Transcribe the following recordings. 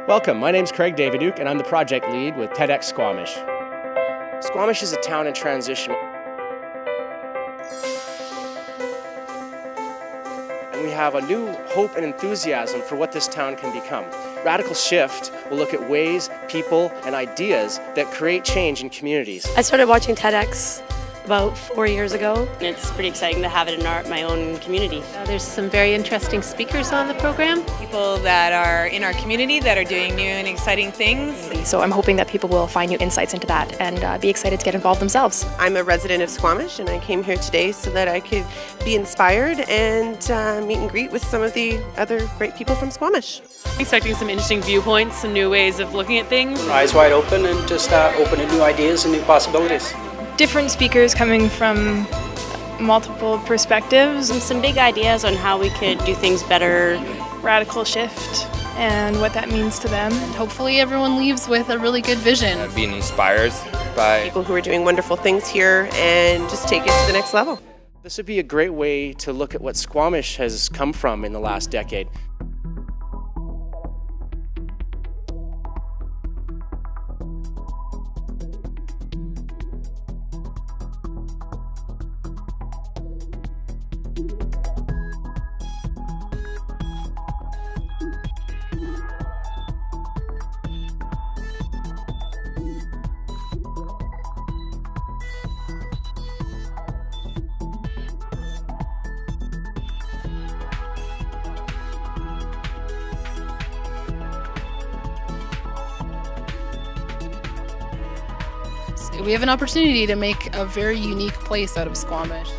Welcome, my name's Craig Davidiuk, and I'm the project lead with TEDxSquamish. Squamish is a town in transition, and we have a new hope and enthusiasm for what this town can become. Radical Shift will look at ways, people, and ideas that create change in communities. I started watching TEDx about 4 years ago. It's pretty exciting to have it in my own community. There's some very interesting speakers on the program. People that are in our community that are doing new and exciting things. So I'm hoping that people will find new insights into that and be excited to get involved themselves. I'm a resident of Squamish, and I came here today so that I could be inspired and meet and greet with some of the other great people from Squamish. Expecting some interesting viewpoints and new ways of looking at things. Eyes wide open and just open to new ideas and new possibilities. Different speakers coming from multiple perspectives. And some big ideas on how we could do things better. Radical shift and what that means to them. Hopefully everyone leaves with a really good vision. Being inspired by People who are doing wonderful things here and just take it to the next level. This would be a great way to look at what Squamish has come from in the last decade. We have an opportunity to make a very unique place out of Squamish.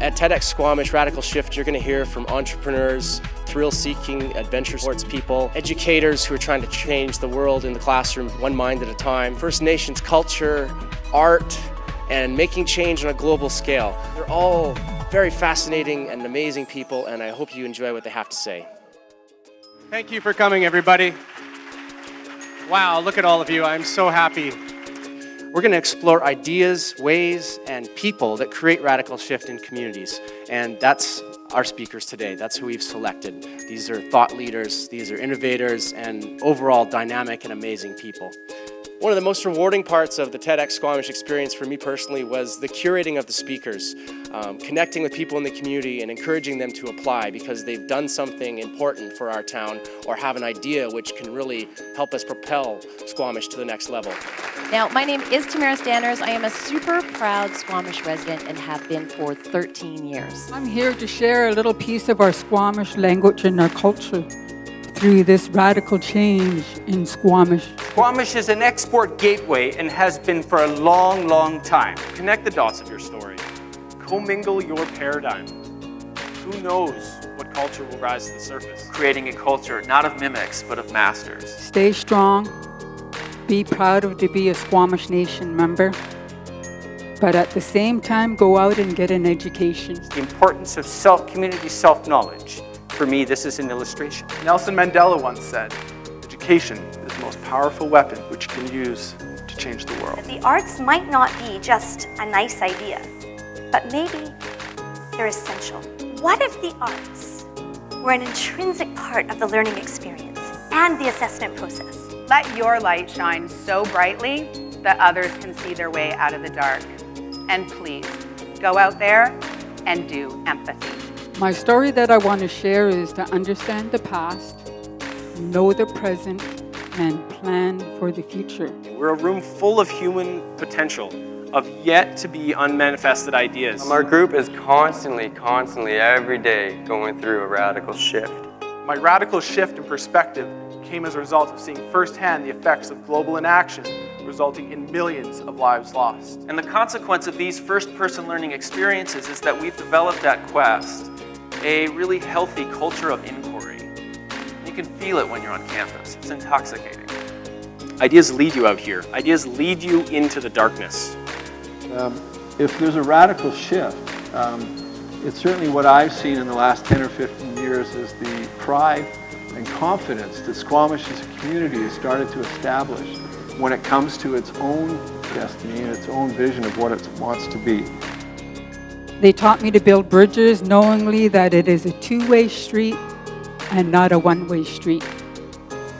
At TEDxSquamish Radical Shift, you're going to hear from entrepreneurs, thrill-seeking adventure sports people, educators who are trying to change the world in the classroom one mind at a time, First Nations culture, art, and making change on a global scale. They're all very fascinating and amazing people, and I hope you enjoy what they have to say. Thank you for coming, everybody. Wow, look at all of you. I'm so happy. We're going to explore ideas, ways, and people that create radical shift in communities. And that's our speakers today. That's who we've selected. These are thought leaders, these are innovators, and overall dynamic and amazing people. One of the most rewarding parts of the TEDxSquamish experience for me personally was the curating of the speakers, connecting with people in the community and encouraging them to apply because they've done something important for our town or have an idea which can really help us propel Squamish to the next level. Now, my name is Tamara Standers. I am a super proud Squamish resident and have been for 13 years. I'm here to share a little piece of our Squamish language and our culture through this radical change in Squamish. Squamish is an export gateway and has been for a long, long time. Connect the dots of your story. Commingle your paradigm. Who knows what culture will rise to the surface? creating a culture not of mimics but of masters. Stay strong. Be proud to be a Squamish Nation member. But at the same time, go out and get an education. The importance of community self-knowledge. For me, this is an illustration. Nelson Mandela once said, education is the most powerful weapon which you can use to change the world. The arts might not be just a nice idea, but maybe they're essential. What if the arts were an intrinsic part of the learning experience and the assessment process? Let your light shine so brightly that others can see their way out of the dark. And please, go out there and do empathy. My story that I want to share is to understand the past, know the present, and plan for the future. We're a room full of human potential, of yet to be unmanifested ideas. Our group is constantly, every day going through a radical shift. My radical shift in perspective came as a result of seeing firsthand the effects of global inaction, resulting in millions of lives lost. And the consequence of these first-person learning experiences is that we've developed at Quest a really healthy culture of inquiry. You can feel it when you're on campus. It's intoxicating. Ideas lead you out here. Ideas lead you into the darkness. If there's a radical shift, it's certainly what I've seen in the last 10 or 15 years is the pride and confidence that Squamish as a community has started to establish when it comes to its own destiny and its own vision of what it wants to be. They taught me to build bridges knowingly that it is a two-way street and not a one-way street.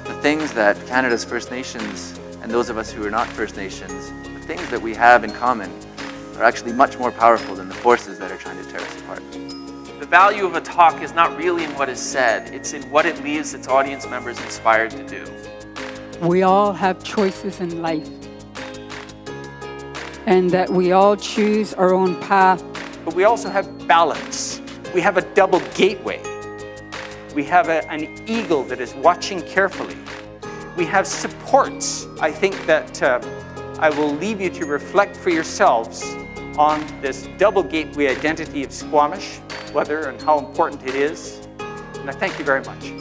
The things that Canada's First Nations and those of us who are not First Nations, the things that we have in common are actually much more powerful than the forces that are trying to tear us apart. The value of a talk is not really in what is said, it's in what it leaves its audience members inspired to do. We all have choices in life, and that we all choose our own path. But we also have balance. We have a double gateway. We have an eagle that is watching carefully. We have supports. I think that I will leave you to reflect for yourselves on this double gateway identity of Squamish, whether and how important it is. And I thank you very much.